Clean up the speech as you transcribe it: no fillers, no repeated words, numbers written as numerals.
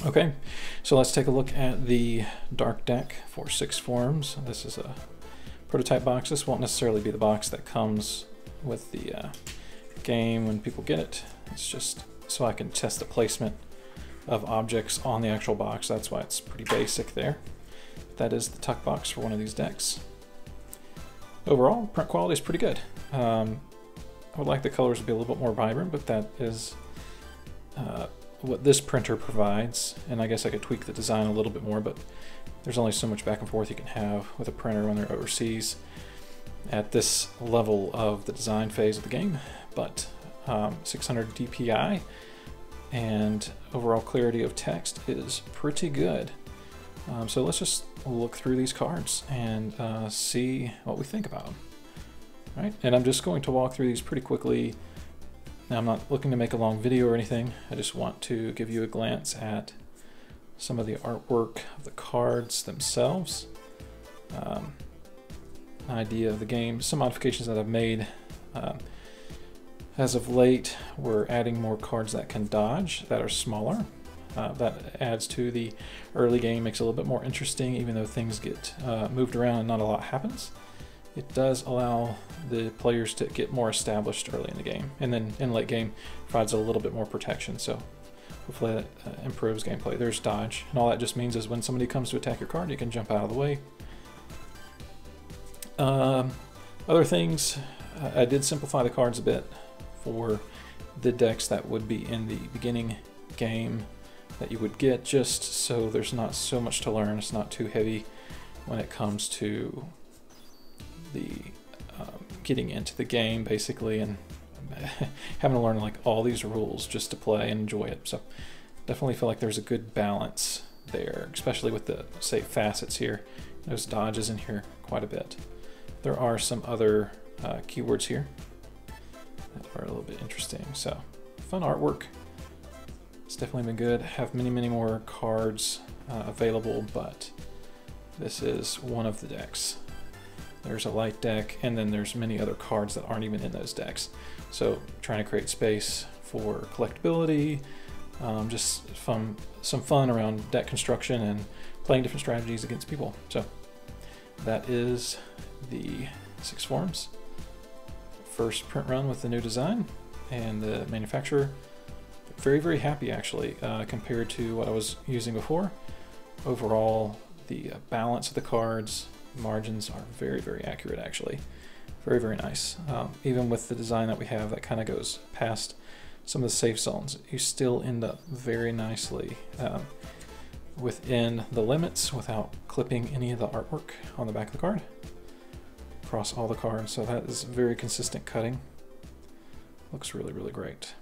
Okay, so let's take a look at the dark deck for 6 forms. This is a prototype box. This won't necessarily be the box that comes with the game when people get it. It's just so I can test the placement of objects on the actual box. That's why it's pretty basic there. That is the tuck box for one of these decks. Overall, print quality is pretty good. I would like the colors to be a little bit more vibrant, but that is what this printer provides, and I guess I could tweak the design a little bit more, but there's only so much back and forth you can have with a printer when they're overseas at this level of the design phase of the game. But 600 DPI and overall clarity of text is pretty good. So let's just look through these cards and see what we think about them. All right, and I'm just going to walk through these pretty quickly. Now, I'm not looking to make a long video or anything. I just want to give you a glance at some of the artwork of the cards themselves. An idea of the game, some modifications that I've made. As of late, we're adding more cards that can dodge, that are smaller. That adds to the early game, makes it a little bit more interesting, even though things get moved around and not a lot happens. It does allow the players to get more established early in the game, and then in late game provides a little bit more protection, so hopefully that improves gameplay. There's dodge, and all that just means is when somebody comes to attack your card, you can jump out of the way. Other things, I did simplify the cards a bit for the decks that would be in the beginning game that you would get, just so there's not so much to learn. It's not too heavy when it comes to the getting into the game basically, and having to learn like all these rules just to play and enjoy it. So definitely feel like there's a good balance there, especially with the, say, facets here. There's dodges in here quite a bit. There are some other keywords here that are a little bit interesting. So fun artwork. It's definitely been good. Have many more cards available, but this is one of the decks. There's a light deck, and then there's many other cards that aren't even in those decks. So trying to create space for collectability, just some fun around deck construction and playing different strategies against people. So that is the 6 forms. First print run with the new design, and the manufacturer very happy actually compared to what I was using before. Overall, the balance of the cards, margins are very accurate actually. Very nice. Even with the design that we have that kind of goes past some of the safe zones, you still end up very nicely within the limits without clipping any of the artwork on the back of the card across all the cards. So that is very consistent cutting. Looks really great.